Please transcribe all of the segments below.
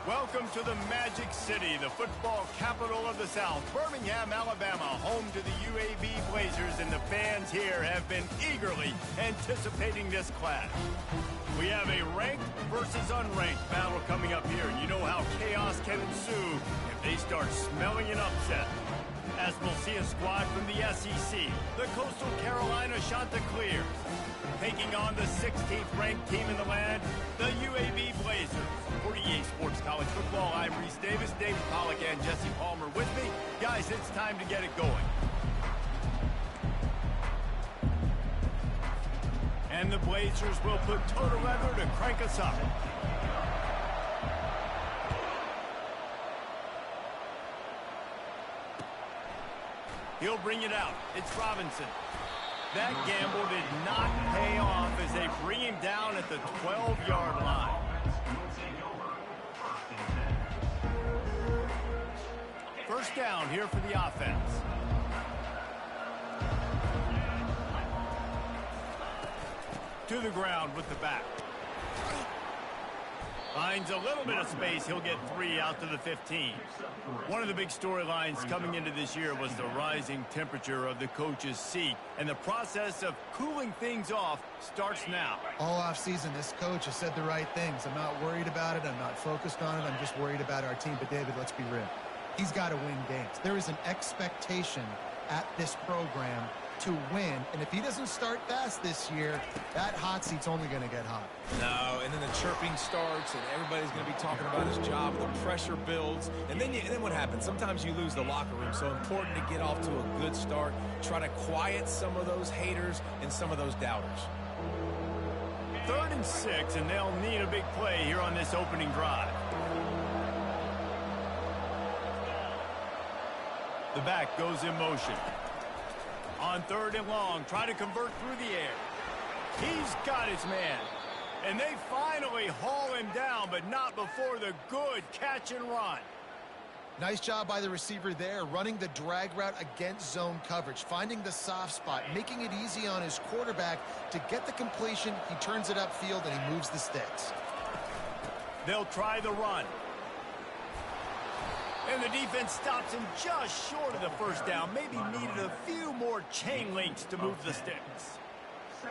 Welcome to the Magic City, the football capital of the South, Birmingham, Alabama, home to the UAB Blazers, and the fans here have been eagerly anticipating this clash. We have a ranked versus unranked battle coming up here, and you know how chaos can ensue if they start smelling an upset. As we'll see a squad from the SEC, the Coastal Carolina Chanticleers, taking on the 16th ranked team in the land, the UAB Blazers. For EA Sports College Football, I'm Reese Davis, David Pollack, and Jesse Palmer with me. Guys, it's time to get it going. And the Blazers will put total leather to crank us up. He'll bring it out. It's Robinson. That gamble did not pay off as they bring him down at the 12-yard line. First down here for the offense. To the ground with the back. Finds a little bit of space. He'll get 3 out to the 15. One of the big storylines coming into this year was the rising temperature of the coach's seat. And the process of cooling things off starts now. All offseason, this coach has said the right things. I'm not worried about it. I'm not focused on it. I'm just worried about our team. But, David, let's be real. He's got to win games. There is an expectation at this program to win, and if he doesn't start fast this year, that hot seat's only going to get hot. No, and then the chirping starts, and everybody's going to be talking about his job, the pressure builds, and then what happens? Sometimes you lose the locker room, so important to get off to a good start, try to quiet some of those haters and some of those doubters. 3rd and 6, and they'll need a big play here on this opening drive. The back goes in motion. On 3rd and long, try to convert through the air. He's got his man. And they finally haul him down, but not before the good catch and run. Nice job by the receiver there, running the drag route against zone coverage, finding the soft spot, making it easy on his quarterback to get the completion. He turns it upfield, and he moves the sticks. They'll try the run. And the defense stops him just short of the first down. Maybe needed a few more chain links to move the sticks.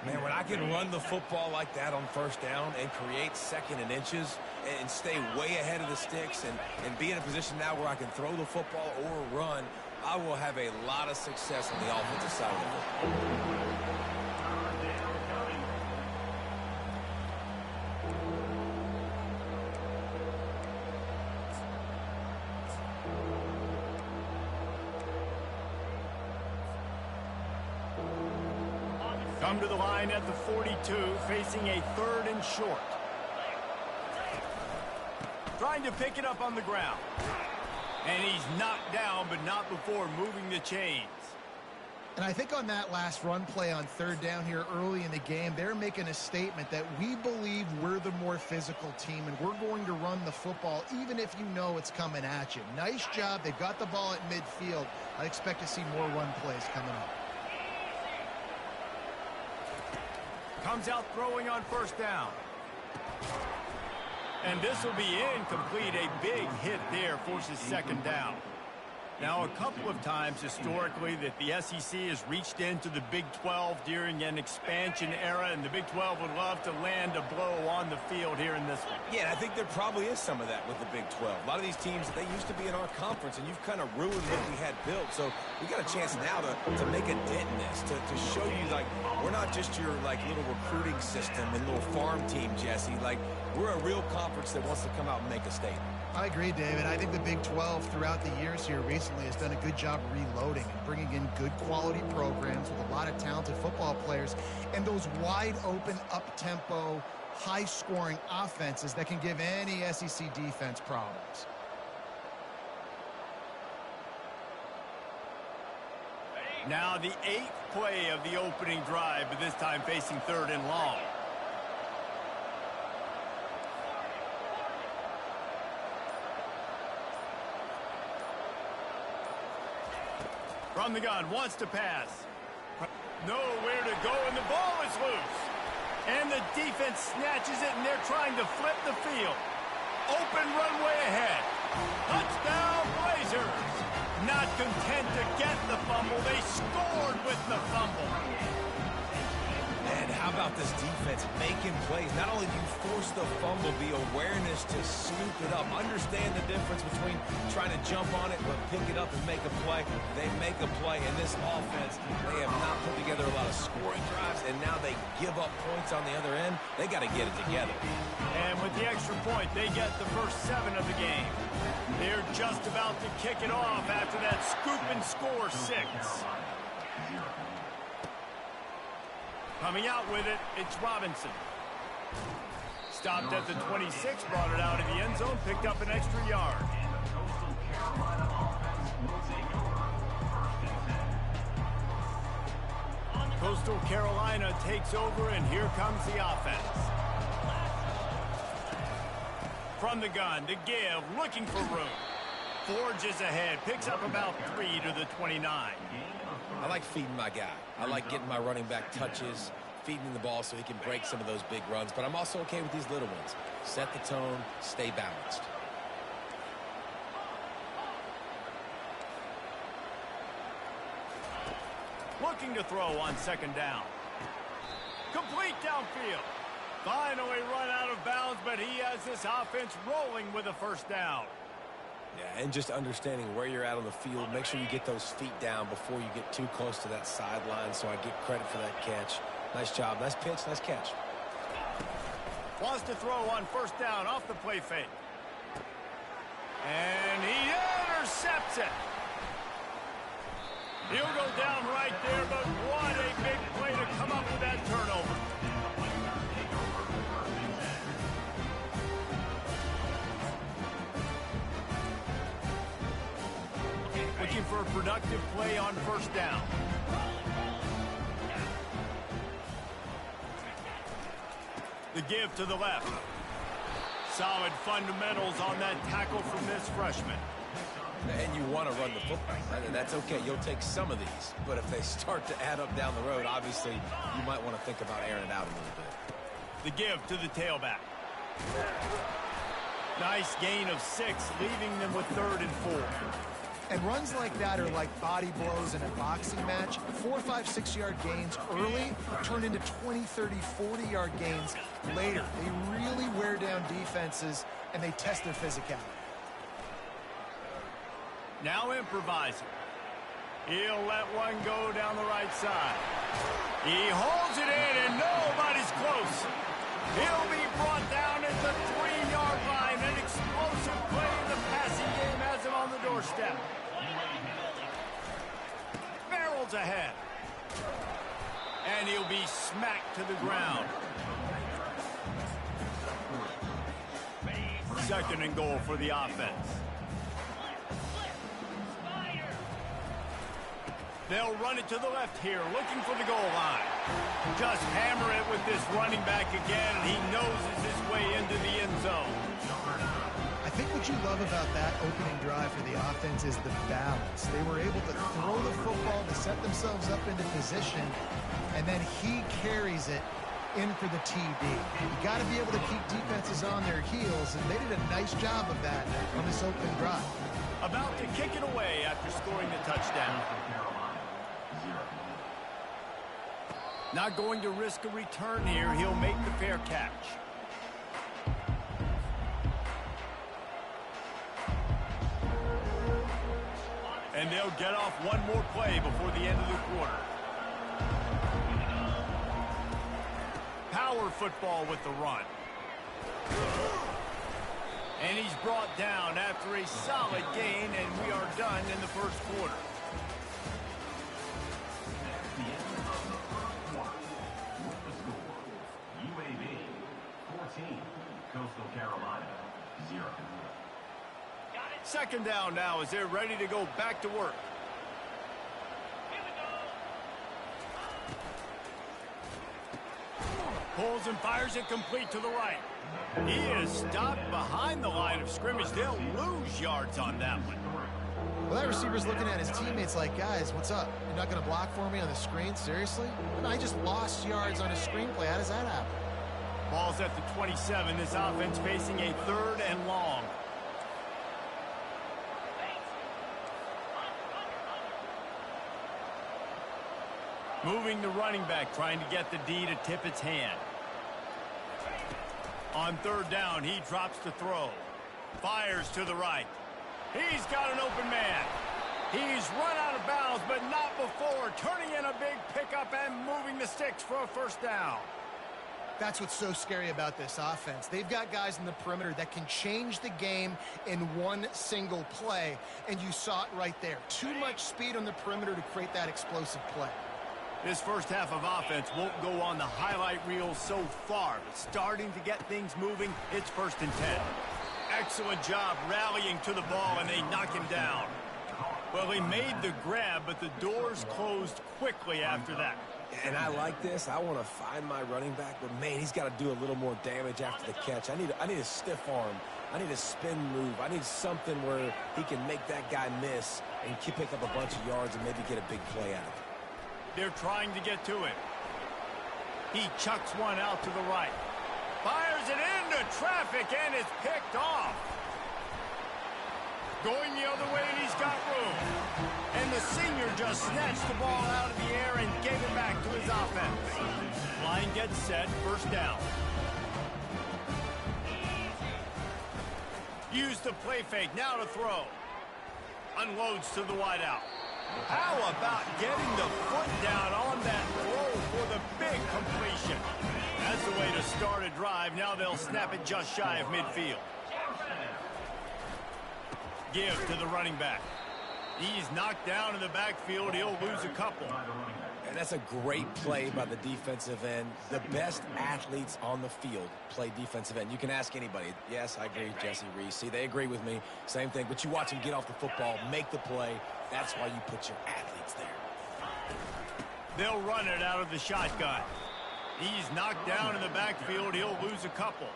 Man, when I can run the football like that on first down and create 2nd and inches and stay way ahead of the sticks and be in a position now where I can throw the football or run, I will have a lot of success on the offensive side of the football. Come to the line at the 42, facing a 3rd and short. Trying to pick it up on the ground. And he's knocked down, but not before moving the chains. And I think on that last run play on 3rd down here early in the game, they're making a statement that we believe we're the more physical team, and we're going to run the football even if you know it's coming at you. Nice job. They got the ball at midfield. I expect to see more run plays coming up. Comes out throwing on 1st down. And this will be incomplete. A big hit there forces 2nd down. Now, a couple of times historically that the SEC has reached into the Big 12 during an expansion era, and the Big 12 would love to land a blow on the field here in this one. Yeah, I think there probably is some of that with the Big 12. A lot of these teams, they used to be in our conference, and you've kind of ruined what we had built. So we got a chance now to make a dent in this, to show you, like, we're not just your, like, little recruiting system and little farm team, Jesse. Like, we're a real conference that wants to come out and make a statement. I agree, David. I think the Big 12 throughout the years here recently has done a good job reloading and bringing in good quality programs with a lot of talented football players and those wide open, up-tempo, high-scoring offenses that can give any SEC defense problems. Now the 8th play of the opening drive, but this time facing 3rd and long. From the gun, wants to pass. Nowhere to go, and the ball is loose. And the defense snatches it, and they're trying to flip the field. Open runway ahead. Touchdown, Blazers. Not content to get the fumble, they scored with the fumble. And how about this defense making plays? Not only do you force the fumble, the awareness to scoop it up. Understand the difference between trying to jump on it but pick it up and make a play. They make a play. In this offense, they have not put together a lot of scoring drives, and now they give up points on the other end. They got to get it together. And with the extra point, they get the first 7 of the game. They're just about to kick it off after that scoop and score 6. Coming out with it, it's Robinson. Stopped at the 26, brought it out of the end zone, picked up an extra yard. Coastal Carolina takes over, and here comes the offense. From the gun, to give, looking for room. Forges ahead, picks up about 3 to the 29. I like feeding my guy. I like getting my running back touches, feeding him the ball so he can break some of those big runs. But I'm also okay with these little ones. Set the tone, stay balanced. Looking to throw on 2nd down. Complete downfield. Finally run out of bounds, but he has this offense rolling with a 1st down. Yeah, and just understanding where you're at on the field. Make sure you get those feet down before you get too close to that sideline, so I get credit for that catch. Nice job. Nice pitch. Nice catch. Wants to throw on 1st down off the play fake. And he intercepts it. He'll go down right there, but what a big play to come up with that turnover. Looking for a productive play on 1st down. The give to the left. Solid fundamentals on that tackle from this freshman. And you want to run the football. That's okay. You'll take some of these. But if they start to add up down the road, obviously, you might want to think about airing it out a little bit. The give to the tailback. Nice gain of 6, leaving them with 3rd and 4. And runs like that are like body blows in a boxing match. 4, 5, 6-yard gains early turn into 20, 30, 40-yard gains later. They really wear down defenses, and they test their physicality. Now improvising. He'll let one go down the right side. He holds it in, and nobody's close. He'll be brought down at the 3-yard line. An explosive play in the passing game has him on the doorstep. Barrels ahead. And he'll be smacked to the ground. 2nd and goal for the offense. They'll run it to the left here, looking for the goal line. Just hammer it with this running back again, and he noses his way into the end zone. I think what you love about that opening drive for the offense is the balance. They were able to throw the football to set themselves up into position, and then he carries it in for the TD. You got to be able to keep defenses on their heels, and they did a nice job of that on this opening drive. About to kick it away after scoring the touchdown. Not going to risk a return here. He'll make the fair catch. And they'll get off one more play before the end of the quarter. Power football with the run. And he's brought down after a solid gain, and we are done in the 1st quarter. Coastal Carolina, 0. 2nd down now as they're ready to go back to work. Pulls and fires it complete to the right. He is stopped behind the line of scrimmage. They'll lose yards on that one. Well, that receiver's looking at his teammates like, guys, what's up? You're not going to block for me on the screen? Seriously? And I just lost yards on a screenplay. How does that happen? Ball's at the 27. This offense facing a 3rd and long. Moving the running back, trying to get the D to tip its hand. On 3rd down, he drops to throw. Fires to the right. He's got an open man. He's run out of bounds, but not before turning in a big pickup and moving the sticks for a 1st down. That's what's so scary about this offense. They've got guys in the perimeter that can change the game in one single play, and you saw it right there. Too much speed on the perimeter to create that explosive play. This first half of offense won't go on the highlight reel so far, but starting to get things moving, it's 1st and 10. Excellent job rallying to the ball, and they knock him down. Well, he made the grab, but the doors closed quickly after that. And I like this. I want to find my running back, but, man, he's got to do a little more damage after the catch. I need a stiff arm. I need a spin move. I need something where he can make that guy miss and pick up a bunch of yards and maybe get a big play out of it. They're trying to get to it. He chucks one out to the right. Fires it into traffic and is picked off. Going the other way, and he's got room. And the senior just snatched the ball out of the air and gave it back to his offense. Line gets set, 1st down. Use the play fake, now to throw. Unloads to the wideout. How about getting the foot down on that throw for the big completion? That's the way to start a drive. Now they'll snap it just shy of midfield. Give to the running back. He's knocked down in the backfield. He'll lose a couple. And that's a great play by the defensive end. The best athletes on the field play defensive end. You can ask anybody. Yes, I agree, Jesse Reese. See, they agree with me. Same thing. But you watch him get off the football, make the play. That's why you put your athletes there. They'll run it out of the shotgun. He's knocked down in the backfield. He'll lose a couple.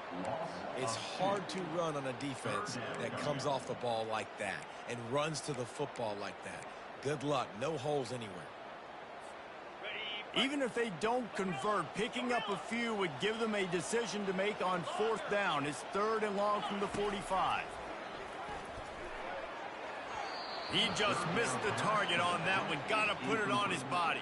It's hard to run on a defense that comes off the ball like that and runs to the football like that. Good luck. No holes anywhere. Even if they don't convert, picking up a few would give them a decision to make on 4th down. It's 3rd and long from the 45. He just missed the target on that one. Got to put it on his body.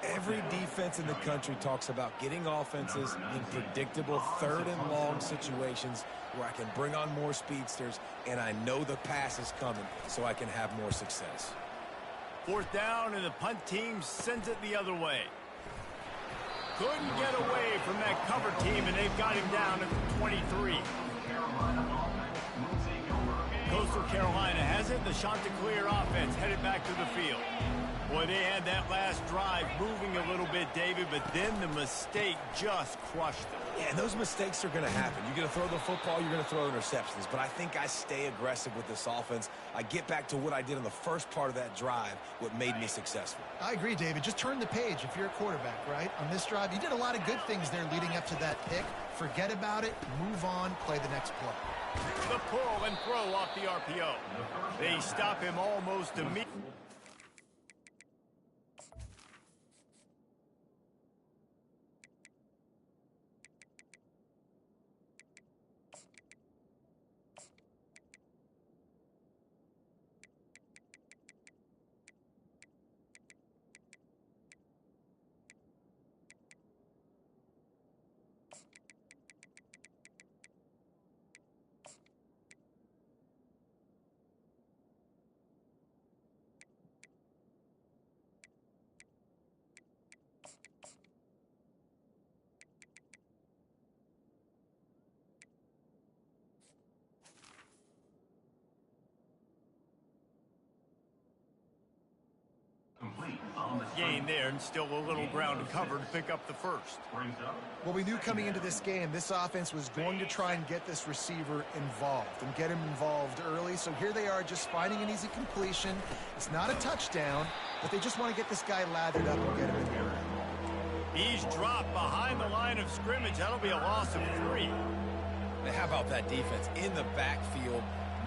Every defense in the country talks about getting offenses in predictable 3rd and long situations where I can bring on more speedsters and I know the pass is coming so I can have more success. 4th down, and the punt team sends it the other way. Couldn't get away from that cover team, and they've got him down at the 23. Coastal Carolina has it. The Chanticleer offense headed back to the field. Boy, they had that last drive moving a little bit, David, but then the mistake just crushed them. Yeah, and those mistakes are going to happen. You're going to throw the football, you're going to throw interceptions. But I think I stay aggressive with this offense. I get back to what I did in the first part of that drive, what made me successful. I agree, David. Just turn the page if you're a quarterback, right? On this drive, you did a lot of good things there leading up to that pick. Forget about it, move on, play the next play. The pull and throw off the RPO. They stop him almost immediately. Gain there, and still a little ground to cover to pick up the first. Well, we knew coming into this game, this offense was going to try and get this receiver involved and get him involved early. So here they are just finding an easy completion. It's not a touchdown, but they just want to get this guy lathered up and get him in the air. He's dropped behind the line of scrimmage. That'll be a loss of 3. Now, how about that defense in the backfield?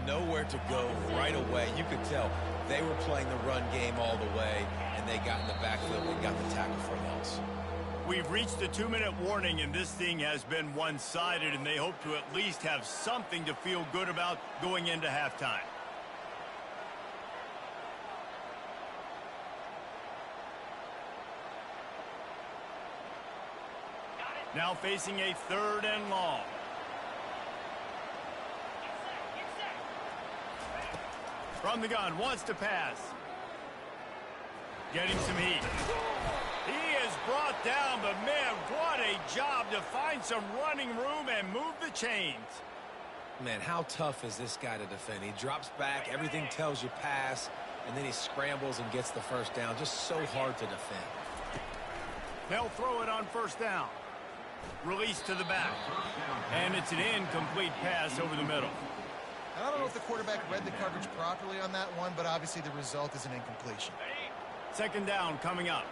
Nowhere to go right away. You could tell they were playing the run game all the way, and they got in the backfield and got the tackle for a loss. We've reached the 2-minute warning, and this thing has been one-sided, and they hope to at least have something to feel good about going into halftime. Now facing a 3rd and long. From the gun, wants to pass. Getting some heat. He is brought down, but man, what a job to find some running room and move the chains. Man, how tough is this guy to defend? He drops back, everything tells you pass, and then he scrambles and gets the first down. Just so hard to defend. They'll throw it on 1st down. Release to the back. And it's an incomplete pass over the middle. I don't know if the quarterback read the coverage properly on that one, but obviously the result is an incompletion. 2nd down coming up.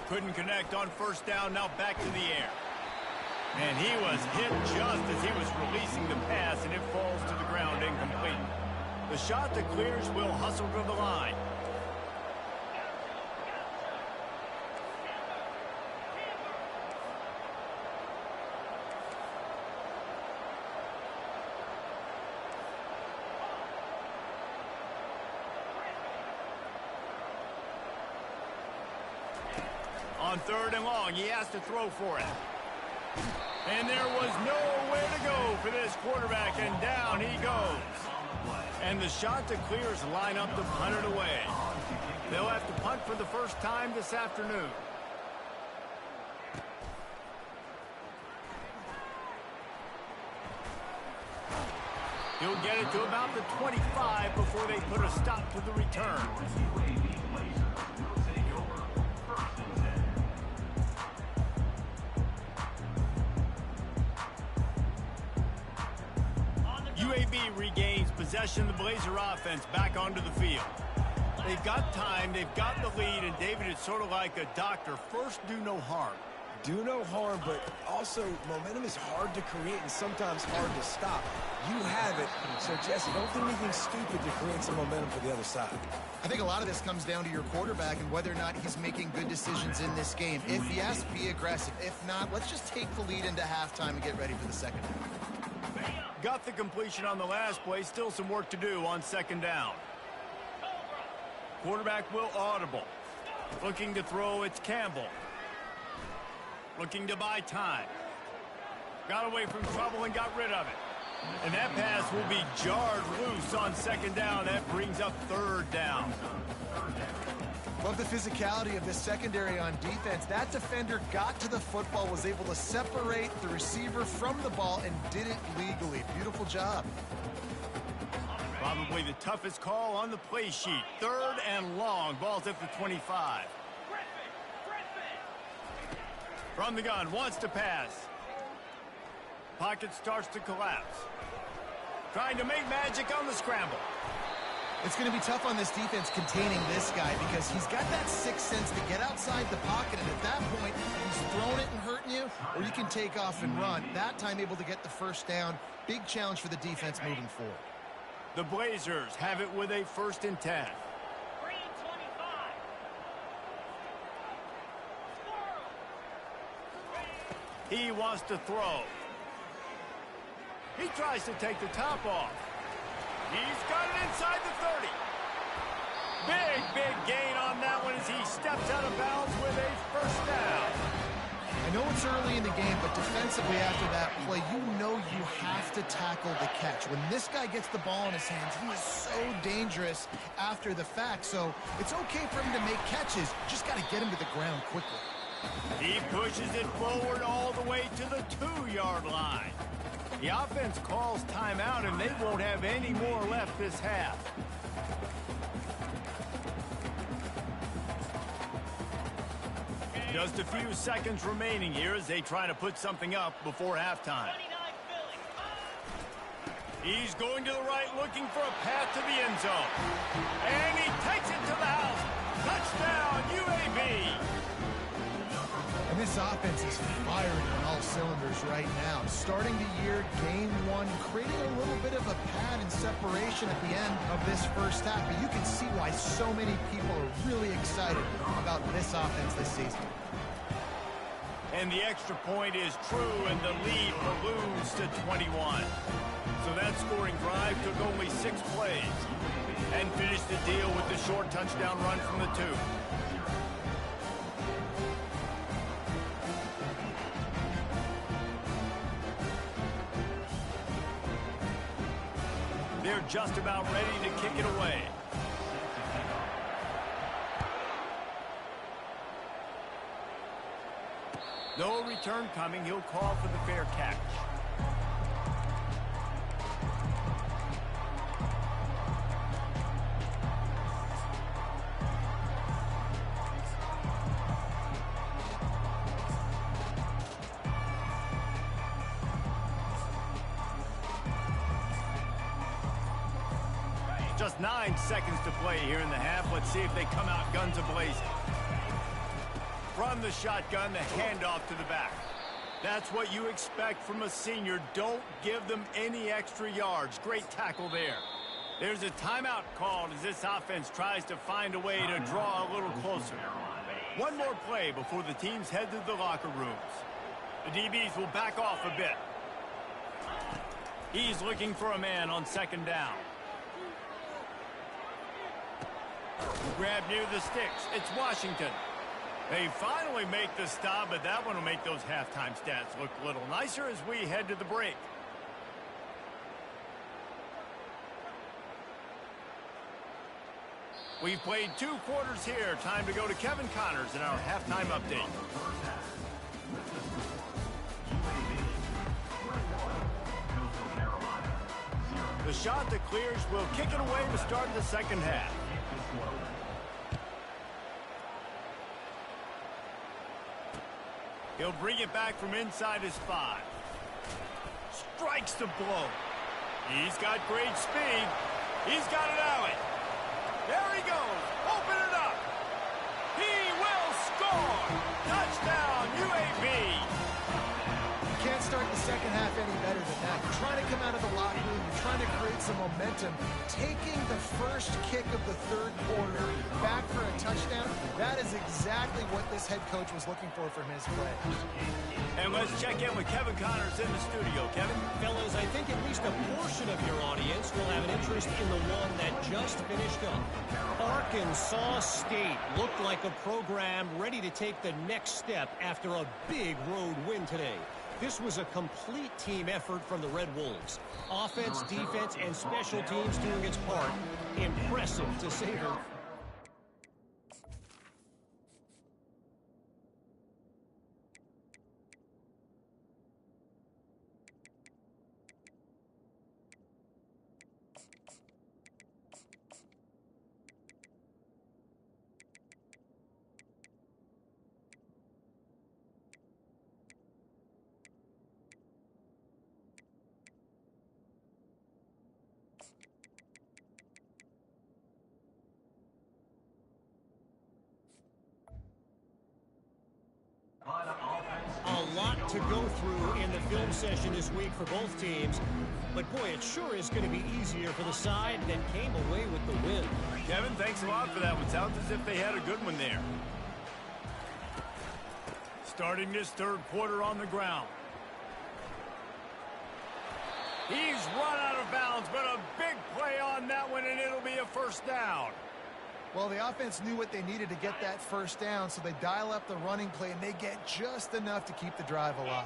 Couldn't connect on 1st down, now back to the air. And he was hit just as he was releasing the pass, and it falls to the ground incomplete. The shot that clears will hustle to the line. On 3rd and long, he has to throw for it. And there was nowhere to go for this quarterback, and down he goes. And the shot that clears line up to punt it away. They'll have to punt for the first time this afternoon. He'll get it to about the 25 before they put a stop to the return. UAB regains possession of the Blazer offense back onto the field. They've got time, they've got the lead, and David, it's sort of like a doctor. First, do no harm. Do no harm, but also momentum is hard to create and sometimes hard to stop. You have it, so Jesse, don't do anything stupid to create some momentum for the other side. I think a lot of this comes down to your quarterback and whether or not he's making good decisions in this game. If yes, be aggressive. If not, let's just take the lead into halftime and get ready for the 2nd half. Got the completion on the last play. Still some work to do on 2nd down. Quarterback will audible. Looking to throw, it's Campbell. Looking to buy time. Got away from trouble and got rid of it. And that pass will be jarred loose on 2nd down. That brings up 3rd down. Love the physicality of this secondary on defense. That defender got to the football, was able to separate the receiver from the ball, and did it legally. Beautiful job. Probably the toughest call on the play sheet. 3rd and long. Ball's at the 25. From the gun, wants to pass. Pocket starts to collapse. Trying to make magic on the scramble. It's going to be tough on this defense containing this guy because he's got that sixth sense to get outside the pocket, and at that point, he's throwing it and hurting you, or you can take off and run. That time able to get the 1st down. Big challenge for the defense moving forward. The Blazers have it with a 1st and 10. He wants to throw. He tries to take the top off. He's got it inside the 30. Big gain on that one as he steps out of bounds with a 1st down. I know it's early in the game, but defensively after that play, you know you have to tackle the catch. When this guy gets the ball in his hands, he is so dangerous after the fact. So it's okay for him to make catches. Just got to get him to the ground quickly. He pushes it forward all the way to the 2-yard line. The offense calls timeout, and they won't have any more left this half. Just a few seconds remaining here as they try to put something up before halftime. He's going to the right, looking for a path to the end zone. And he takes it to the house. Touchdown, UAB. And This offense is firing on all cylinders right now. Starting the year, game one, creating a little bit of a pad and separation at the end of this first half. But you can see why so many people are really excited about this offense this season. And the extra point is true, and the lead balloons to 21. So that scoring drive took only 6 plays and finished the deal with the short touchdown run from the 2. They're just about ready to kick it away. No return coming. He'll call for the fair catch. Just 9 seconds to play here in the half. Let's see if they come out guns a-blazing. From the shotgun, the handoff to the back. That's what you expect from a senior. Don't give them any extra yards. Great tackle there. There's a timeout called as this offense tries to find a way to draw a little closer. One more play before the teams head to the locker rooms. The DBs will back off a bit. He's looking for a man on second down. Grab near the sticks. It's Washington. They finally make the stop, but that one will make those halftime stats look a little nicer as we head to the break. We've played 2 quarters here. Time to go to Kevin Connors in our halftime update. The shot that clears will kick it away to start the second half. He'll bring it back from inside his 5. Strikes the blow. He's got great speed. He's got an alley. There he goes. Open it up. He will score. Touchdown, UAB. You can't start the second half any better than that. You're trying to come out of the locker room. You're trying to create some momentum. Taking the first kick of the third quarter back for a touchdown, that is exactly what this head coach was looking for from his players. And let's check in with Kevin Connors in the studio. Kevin? Fellas, I think at least a portion of your audience will have an interest in the one that just finished up. Arkansas State looked like a program ready to take the next step after a big road win today. This was a complete team effort from the Red Wolves. Offense, defense, and special teams doing its part. Impressive, to say the least. A lot to go through in the film session this week for both teams. But, boy, it sure is going to be easier for the side that came away with the win. Kevin, thanks a lot for that one. Sounds as if they had a good one there. Starting this third quarter on the ground. He's run out of bounds, but a big play on that one, and it'll be a first down. Well, the offense knew what they needed to get that first down, so they dial up the running play, and they get just enough to keep the drive alive.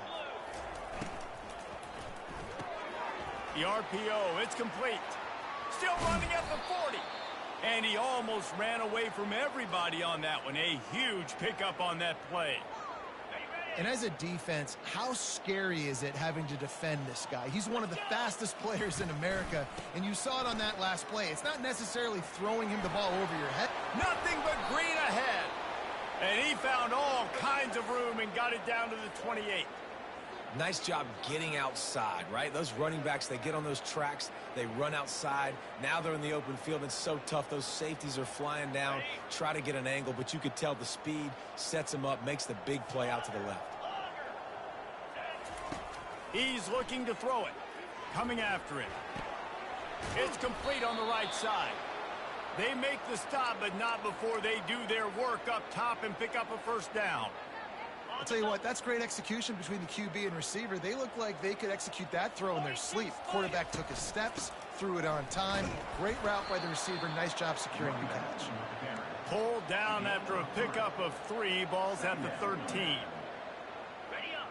The RPO, it's complete. Still running at the 40. And he almost ran away from everybody on that one. A huge pickup on that play. And as a defense, how scary is it having to defend this guy? He's one of the fastest players in America, and you saw it on that last play. It's not necessarily throwing him the ball over your head. Nothing but green ahead. And he found all kinds of room and got it down to the 28. Nice job getting outside, right? Those running backs, they get on those tracks, they run outside. Now they're in the open field. It's so tough. Those safeties are flying down, try to get an angle, but you could tell the speed sets him up, makes the big play out to the left. He's looking to throw it. Coming after it. It's complete on the right side. They make the stop, but not before they do their work up top and pick up a first down. I'll tell you what, that's great execution between the QB and receiver. They look like they could execute that throw in their sleep. Quarterback took his steps, threw it on time. Great route by the receiver. Nice job securing the catch. Pulled down after a pickup of 3. Ball's at the 13.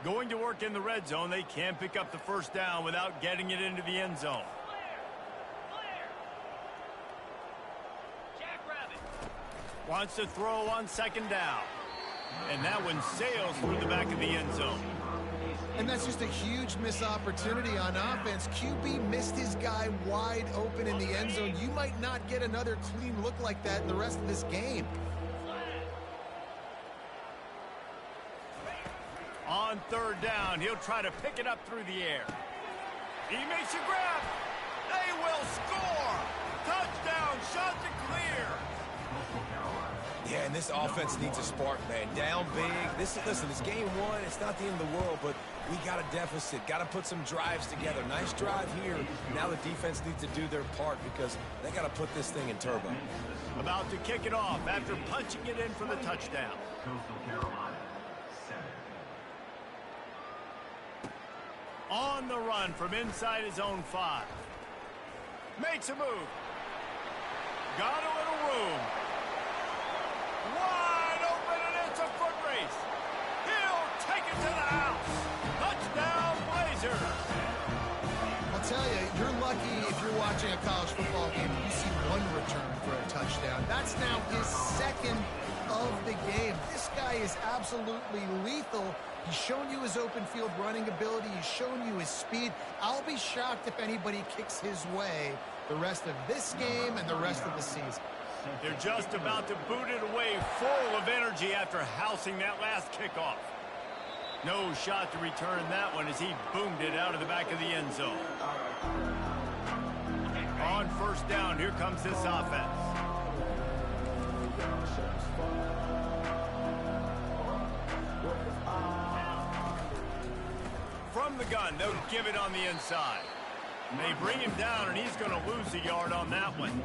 Going to work in the red zone. They can pick up the first down without getting it into the end zone. Wants to throw on second down. And that one sails through the back of the end zone. And that's just a huge missed opportunity on offense. QB missed his guy wide open in the end zone. You might not get another clean look like that in the rest of this game. On third down, he'll try to pick it up through the air. He makes a grab. They will score. Touchdown, shot to clear. Yeah, and this offense needs a spark, man. Down big. Listen, it's game one. It's not the end of the world, but we got a deficit. Got to put some drives together. Nice drive here. Now the defense needs to do their part because they got to put this thing in turbo. About to kick it off after punching it in for the touchdown. Coastal Carolina, 7. On the run from inside his own 5. Makes a move. Got a little room. Wide open, and it's a foot race. He'll take it to the house. Touchdown, Blazers. I'll tell you, you're lucky if you're watching a college football game and you see one return for a touchdown. That's now his second of the game. This guy is absolutely lethal. He's shown you his open field running ability. He's shown you his speed. I'll be shocked if anybody kicks his way the rest of this game and the rest of the season. They're just about to boot it away full of energy after housing that last kickoff. No shot to return that one as he boomed it out of the back of the end zone. On first down, here comes this offense. From the gun, they'll give it on the inside. They bring him down, and he's going to lose a yard on that one.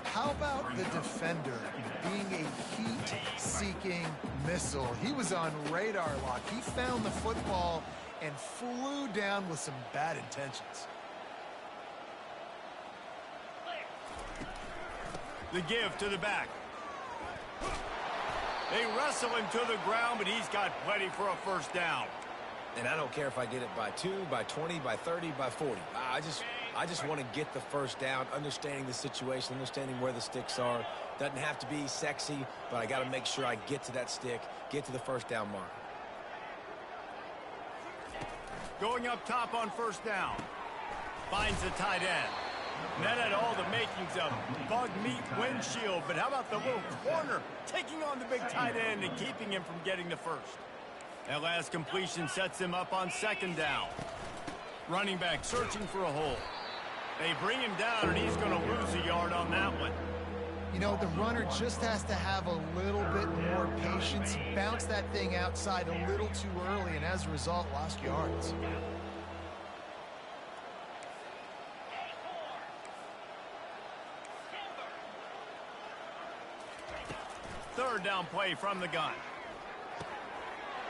How about the defender being a heat-seeking missile? He was on radar lock. He found the football and flew down with some bad intentions. The give to the back. They wrestle him to the ground, but he's got plenty for a first down. And I don't care if I get it by 2, by 20, by 30, by 40. I just want to get the first down, understanding the situation, understanding where the sticks are. Doesn't have to be sexy, but I got to make sure I get to that stick, get to the first down mark. Going up top on first down. Finds the tight end. That had all the makings of bug meat windshield, but how about the little corner taking on the big tight end and keeping him from getting the first? That last completion sets him up on second down. Running back searching for a hole. They bring him down, and he's going to lose a yard on that one. You know, the runner just has to have a little bit more patience. He bounced that thing outside a little too early, and as a result, lost yards. Third down play from the gun.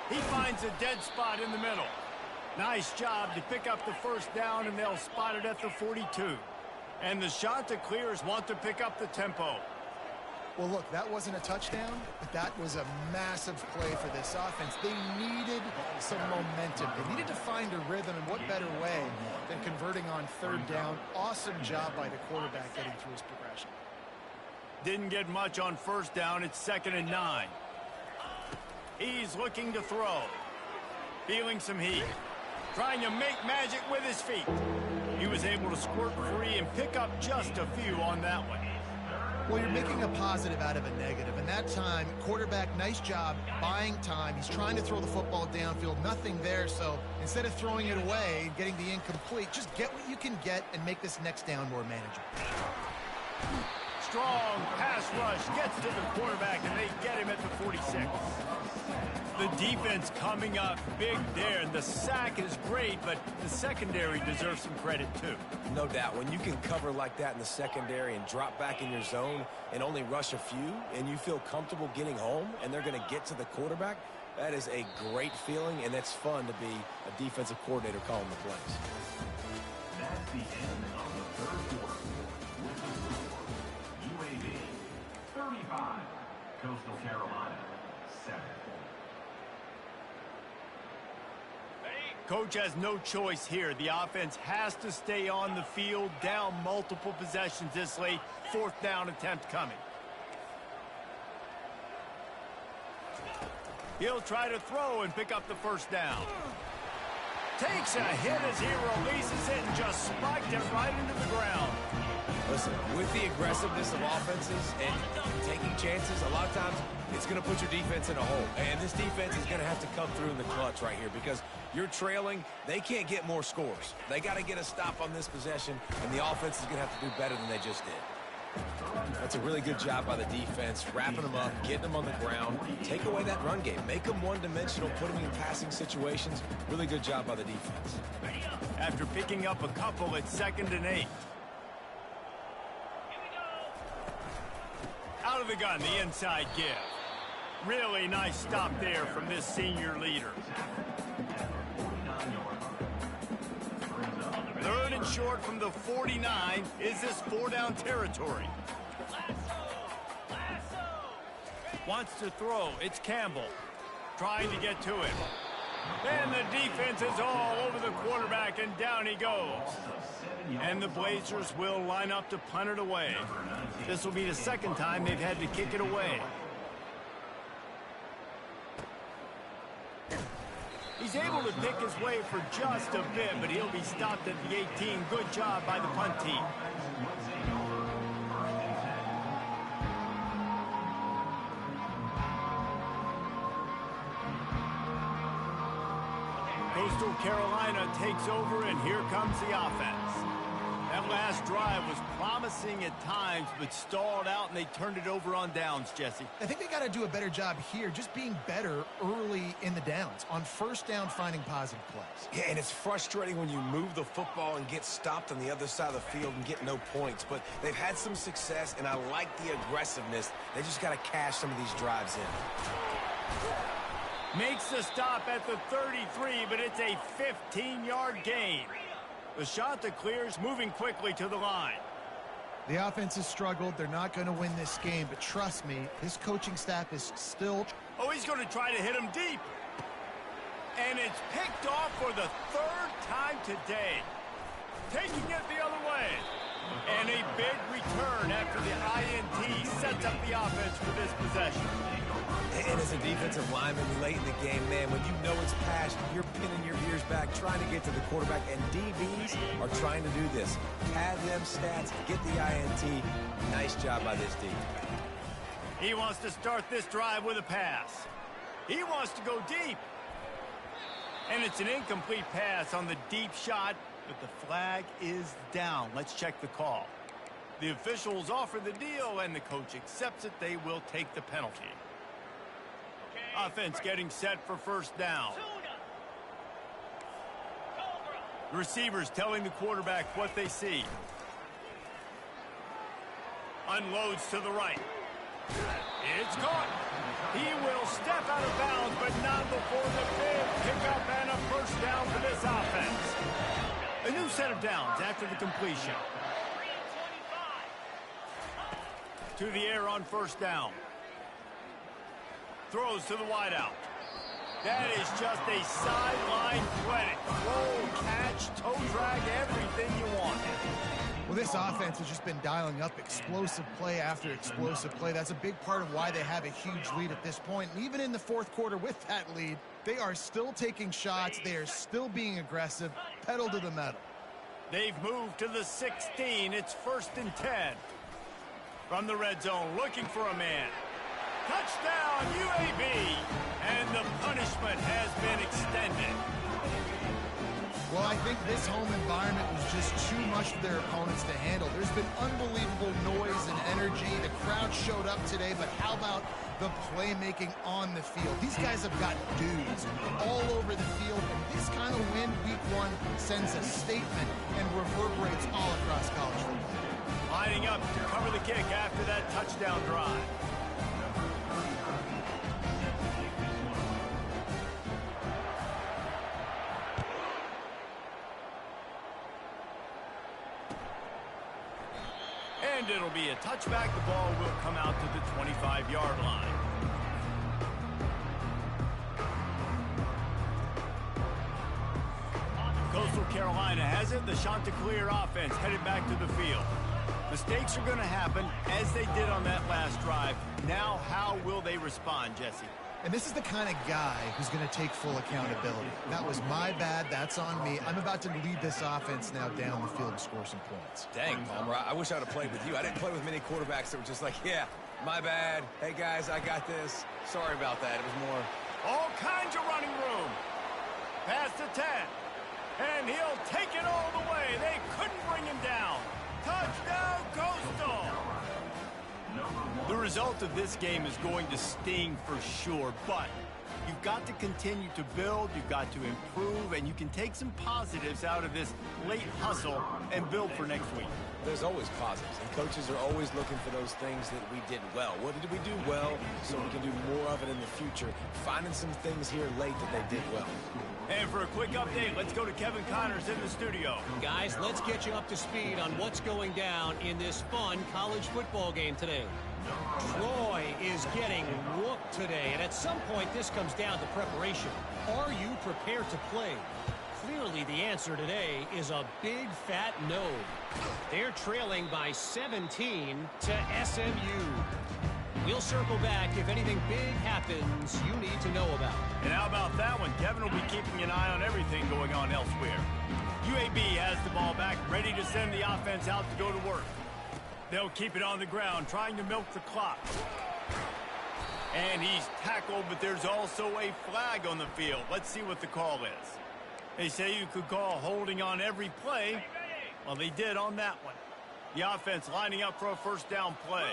He finds a dead spot in the middle. Nice job to pick up the first down, and they'll spot it at the 42. And the shot to clears want to pick up the tempo. Well, look, that wasn't a touchdown, but that was a massive play for this offense. They needed some momentum. They needed to find a rhythm, and what better way than converting on third down. Awesome job by the quarterback getting through his progression. Didn't get much on first down. It's 2nd and 9. He's looking to throw. Feeling some heat. Trying to make magic with his feet. He was able to squirt free and pick up just a few on that one. Well, you're making a positive out of a negative, and that time, quarterback, nice job buying time. He's trying to throw the football downfield, nothing there, so instead of throwing it away and getting the incomplete, just get what you can get and make this next down more manageable. Strong pass rush gets to the quarterback, and they get him at the 46. The defense coming up big there, and the sack is great, but the secondary deserves some credit too. No doubt. When you can cover like that in the secondary and drop back in your zone and only rush a few, and you feel comfortable getting home, and they're going to get to the quarterback, that is a great feeling, and it's fun to be a defensive coordinator calling the plays. That's the end of the third quarter. With the score, UAB 35, Coastal Carolina 7. Coach has no choice here. The offense has to stay on the field, down multiple possessions this late. Fourth down attempt coming. He'll try to throw and pick up the first down. Takes a hit as he releases it and just spiked it right into the ground. Listen, with the aggressiveness of offenses and taking chances, a lot of times it's going to put your defense in a hole. And this defense is going to have to come through in the clutch right here because you're trailing. They can't get more scores. They got to get a stop on this possession, and the offense is going to have to do better than they just did. That's a really good job by the defense, wrapping them up, getting them on the ground. Take away that run game. Make them one-dimensional, put them in passing situations. Really good job by the defense. After picking up a couple, it's 2nd and 8. Out of the gun, the inside give. Really nice stop there from this senior leader. 3rd and short from the 49. Is this 4-down territory? Wants to throw. It's Campbell trying to get to it. And the defense is all over the quarterback, and down he goes. And the Blazers will line up to punt it away. This will be the 2nd time they've had to kick it away. He's able to pick his way for just a bit, but he'll be stopped at the 18. Good job by the punt team. Coastal Carolina takes over, and here comes the offense. That last drive was promising at times, but stalled out, and they turned it over on downs, Jesse. I think they got to do a better job here, just being better early in the downs. On first down, finding positive plays. Yeah, and it's frustrating when you move the football and get stopped on the other side of the field and get no points. But they've had some success, and I like the aggressiveness. They just got to cash some of these drives in. Makes the stop at the 33, but it's a 15-yard gain. The shot that clears, moving quickly to the line. The offense has struggled. They're not going to win this game, but trust me, this coaching staff is still... Oh, he's going to try to hit him deep. And it's picked off for the 3rd time today. Taking it the other way. And a big return after the INT sets up the offense for this possession. And as a defensive lineman late in the game, man, when you know it's passed, you're pinning your ears back, trying to get to the quarterback, and DBs are trying to do this. Pad them stats, get the INT. Nice job by this defense. He wants to start this drive with a pass. He wants to go deep. And it's an incomplete pass on the deep shot, but the flag is down. Let's check the call. The officials offer the deal, and the coach accepts it. They will take the penalty. Offense getting set for first down. Receivers telling the quarterback what they see. Unloads to the right. It's caught. He will step out of bounds, but not before the big pickup and a first down for this offense. A new set of downs after the completion. To the air on first down. Throws to the wideout. That is just a sideline clinic. Roll, catch, toe drag, everything you want. Well, this offense has just been dialing up explosive play after explosive play. That's a big part of why they have a huge lead at this point. And even in the 4th quarter with that lead, they are still taking shots. They are still being aggressive, pedal to the metal. They've moved to the 16. It's 1st and 10. From the red zone, looking for a man. Touchdown, UAB! And the punishment has been extended. Well, I think this home environment was just too much for their opponents to handle. There's been unbelievable noise and energy. The crowd showed up today, but how about the playmaking on the field? These guys have got dudes all over the field, and this kind of win week one sends a statement and reverberates all across college football. Lining up to cover the kick after that touchdown drive. And it'll be a touchback. The ball will come out to the 25-yard line. Coastal Carolina has it. The Chanticleer offense headed back to the field. Mistakes are going to happen as they did on that last drive. Now, how will they respond, Jesse? And this is the kind of guy who's going to take full accountability. That was my bad. That's on me. I'm about to lead this offense now down the field and score some points. Dang, Palmer, I wish I would have played with you. I didn't play with many quarterbacks that were just like, yeah, my bad. Hey, guys, I got this. Sorry about that. It was more... All kinds of running room. Past the 10. And he'll take it all the way. They couldn't bring him down. Touchdown, Coastal! The result of this game is going to sting for sure, but you've got to continue to build, you've got to improve, and you can take some positives out of this late hustle and build for next week. There's always positives, and coaches are always looking for those things that we did well. What did we do well so we can do more of it in the future? Finding some things here late that they did well. And for a quick update, let's go to Kevin Connors in the studio. Guys, let's get you up to speed on what's going down in this fun college football game today. Troy is getting whooped today, and at some point this comes down to preparation. Are you prepared to play? Clearly the answer today is a big fat no. They're trailing by 17 to SMU. We'll circle back if anything big happens you need to know about. And how about that one? Kevin will be keeping an eye on everything going on elsewhere. UAB has the ball back, ready to send the offense out to go to work. They'll keep it on the ground, trying to milk the clock. And he's tackled, but there's also a flag on the field. Let's see what the call is. They say you could call holding on every play. Well, they did on that one. The offense lining up for a first down play.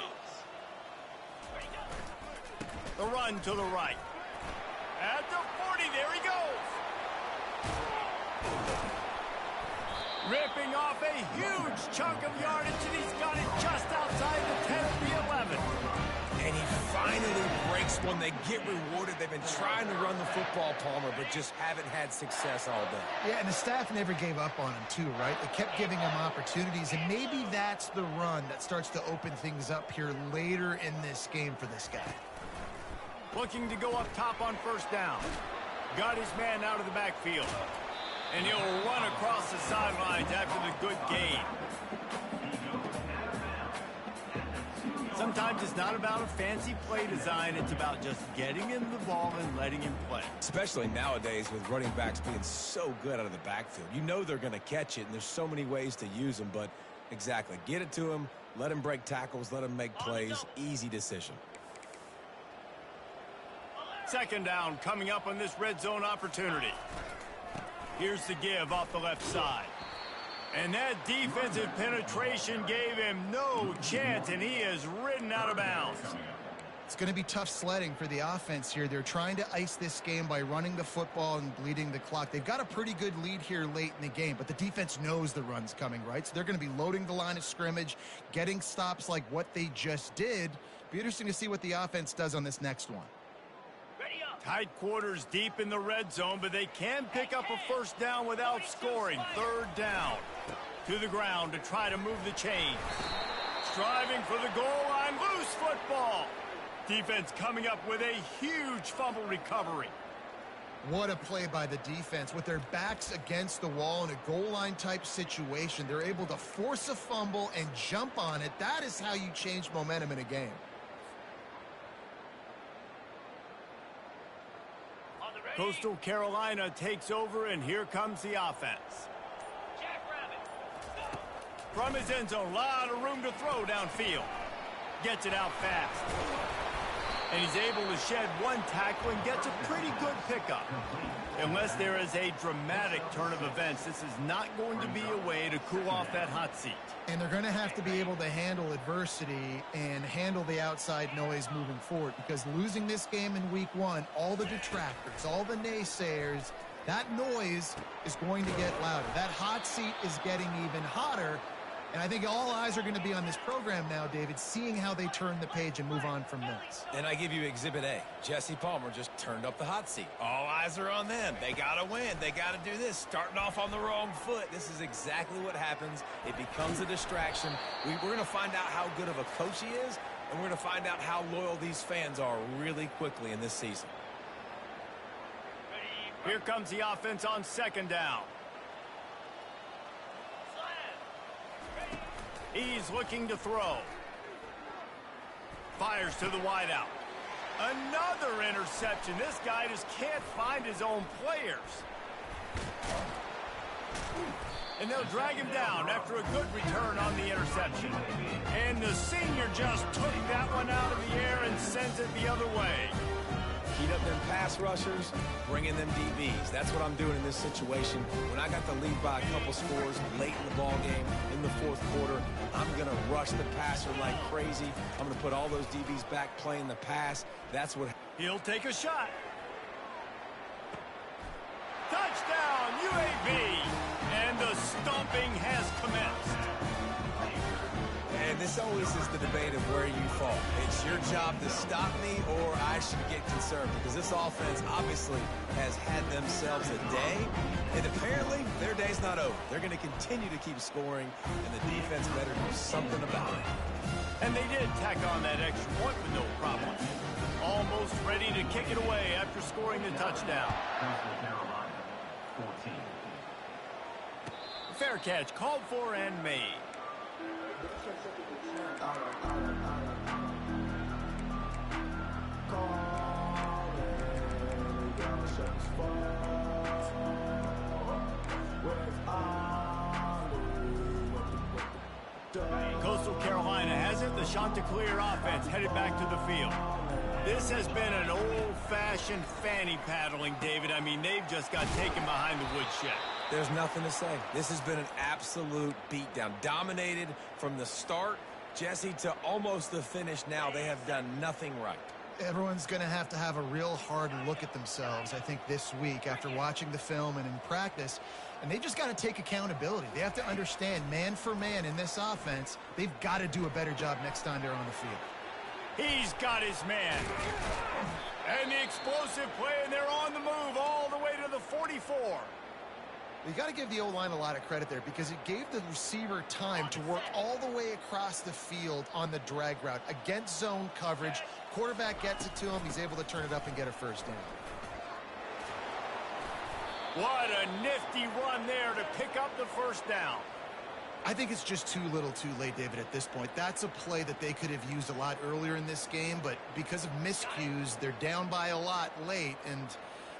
The run to the right. At the 40, there he goes. Ripping off a huge chunk of yardage, and he's got it just outside the 10 of the 11. And he finally breaks one. They get rewarded. They've been trying to run the football, Palmer, but just haven't had success all day. Yeah, and the staff never gave up on him too, right? They kept giving him opportunities, and maybe that's the run that starts to open things up here later in this game for this guy. Looking to go up top on first down. Got his man out of the backfield. And he'll run across the sidelines after the good gain. Sometimes it's not about a fancy play design. It's about just getting him the ball and letting him play. Especially nowadays with running backs being so good out of the backfield. You know they're going to catch it, and there's so many ways to use them. But exactly, get it to him, let him break tackles, let him make plays. Easy decision. Second down coming up on this red zone opportunity. Here's the give off the left side. And that defensive penetration gave him no chance, and he is ridden out of bounds. It's going to be tough sledding for the offense here. They're trying to ice this game by running the football and bleeding the clock. They've got a pretty good lead here late in the game, but the defense knows the run's coming, right? So they're going to be loading the line of scrimmage, getting stops like what they just did. Be interesting to see what the offense does on this next one. Tight quarters deep in the red zone, but they can pick up a first down without scoring. Third down. To the ground to try to move the chains. Striving for the goal line. Loose football. Defense coming up with a huge fumble recovery. What a play by the defense. With their backs against the wall in a goal line type situation, they're able to force a fumble and jump on it. That is how you change momentum in a game. Coastal Carolina takes over, and here comes the offense. From his end zone, a lot of room to throw downfield. Gets it out fast. And he's able to shed one tackle and gets a pretty good pickup. Unless there is a dramatic turn of events, this is not going to be a way to cool off that hot seat. And they're going to have to be able to handle adversity and handle the outside noise moving forward, because losing this game in week 1, all the detractors, all the naysayers, that noise is going to get louder. That hot seat is getting even hotter. And I think all eyes are going to be on this program now, David, seeing how they turn the page and move on from this. And I give you Exhibit A. Jesse Palmer just turned up the hot seat. All eyes are on them. They got to win. They got to do this. Starting off on the wrong foot. This is exactly what happens. It becomes a distraction. We're going to find out how good of a coach he is, and we're going to find out how loyal these fans are really quickly in this season. Here comes the offense on 2nd down. He's looking to throw. Fires to the wideout. Another interception. This guy just can't find his own players. And they'll drag him down after a good return on the interception. And the senior just took that one out of the air and sends it the other way. Heat up them pass rushers, bring in them DBs. That's what I'm doing in this situation. When I got the lead by a couple scores late in the ball game, in the 4th quarter, I'm going to rush the passer like crazy. I'm going to put all those DBs back playing the pass. That's what... He'll take a shot. Touchdown, UAB! And the stomping has commenced. And this always is the debate of where you fall. It's your job to stop me, or I should get concerned, because this offense obviously has had themselves a day, and apparently their day's not over. They're going to continue to keep scoring, and the defense better do something about it. And they did tack on that extra point with no problem. Almost ready to kick it away after scoring the touchdown. Fair catch called for and made. Coastal Carolina has it. The Chanticleer offense headed back to the field. This has been an old-fashioned fanny paddling, David. I mean, they've just got taken behind the woodshed. There's nothing to say. This has been an absolute beatdown. Dominated from the start, Jesse, to almost the finish now. They have done nothing right. Everyone's going to have a real hard look at themselves, I think, this week after watching the film and in practice. And they just got to take accountability. They have to understand, man for man in this offense, they've got to do a better job next time they're on the field. He's got his man. And the explosive play, and they're on the move all the way to the 44. You got to give the O-line a lot of credit there, because it gave the receiver time to work all the way across the field on the drag route against zone coverage. Quarterback gets it to him. He's able to turn it up and get a first down. What a nifty run there to pick up the first down. I think it's just too little too late, David, at this point. That's a play that they could have used a lot earlier in this game, but because of miscues, they're down by a lot late, and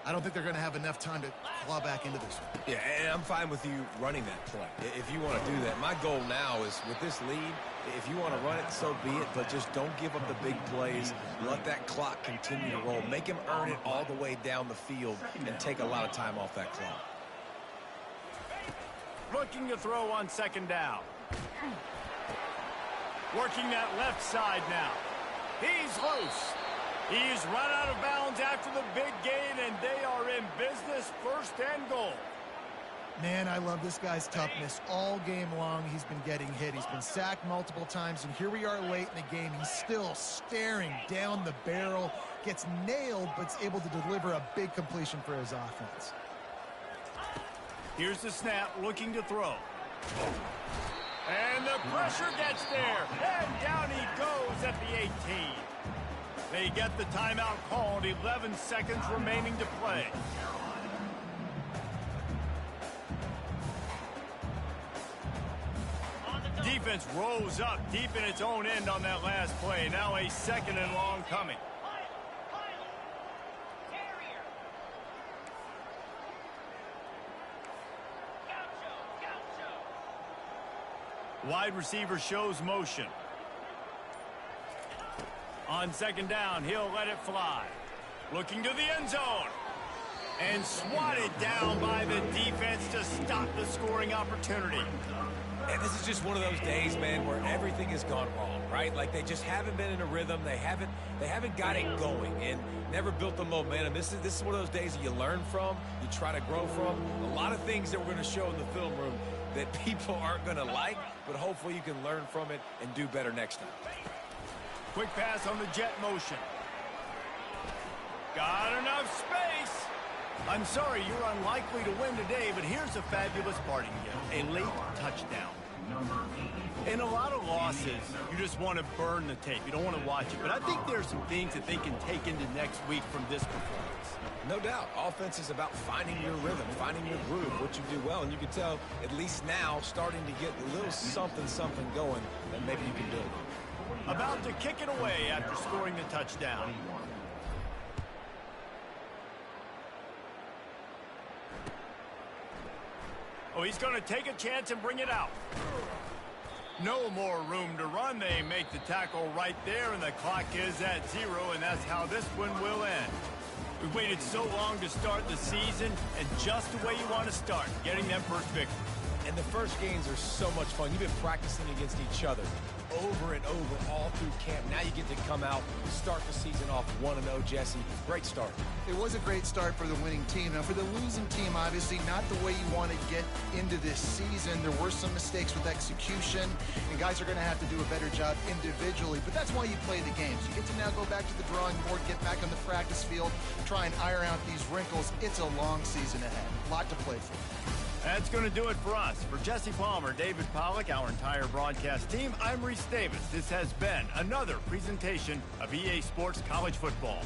I don't think they're going to have enough time to claw back into this one. Yeah, and I'm fine with you running that play if you want to do that. My goal now is, with this lead, if you want to run it, so be it, but just don't give up the big plays. Let that clock continue to roll. Make him earn it all the way down the field and take a lot of time off that clock. Looking to throw on 2nd down. Working that left side now. He's loose. He's run out of bounds after the big gain, and they are in business, 1st and goal. Man, I love this guy's toughness. All game long, he's been getting hit. He's been sacked multiple times, and here we are late in the game. He's still staring down the barrel, gets nailed, but is able to deliver a big completion for his offense. Here's the snap, looking to throw. And the pressure gets there, and down he goes at the 18. They get the timeout called, 11 seconds remaining to play. Defense rose up deep in its own end on that last play. Now a 2nd and long coming. Wide receiver shows motion. On second down, he'll let it fly. Looking to the end zone. And swatted down by the defense to stop the scoring opportunity. And this is just one of those days, man, where everything has gone wrong, right? Like they just haven't been in a rhythm. They haven't got it going and never built the momentum. This is one of those days that you learn from, you try to grow from. A lot of things that we're going to show in the film room that people aren't going to like, but hopefully you can learn from it and do better next time. Quick pass on the jet motion. Got enough space. I'm sorry, you're unlikely to win today, but here's a fabulous parting gift, a late touchdown. In a lot of losses, you just want to burn the tape. You don't want to watch it, but I think there are some things that they can take into next week from this performance. No doubt. Offense is about finding your rhythm, finding your groove, what you do well, and you can tell, at least now, starting to get a little something going that maybe you can build. About to kick it away after scoring the touchdown. Oh, he's going to take a chance and bring it out. No more room to run. They make the tackle right there, and the clock is at 0, and that's how this one will end. We waited so long to start the season, and just the way you want to start, getting that first victory. And the first games are so much fun. You've been practicing against each other over and over all through camp. Now you get to come out, start the season off 1-0, Jesse. Great start. It was a great start for the winning team. Now, for the losing team, obviously not the way you want to get into this season. There were some mistakes with execution, and guys are going to have to do a better job individually. But that's why you play the games. You get to now go back to the drawing board, get back on the practice field, try and iron out these wrinkles. It's a long season ahead. A lot to play for. That's going to do it for us. For Jesse Palmer, David Pollack, our entire broadcast team, I'm Reese Davis. This has been another presentation of EA Sports College Football.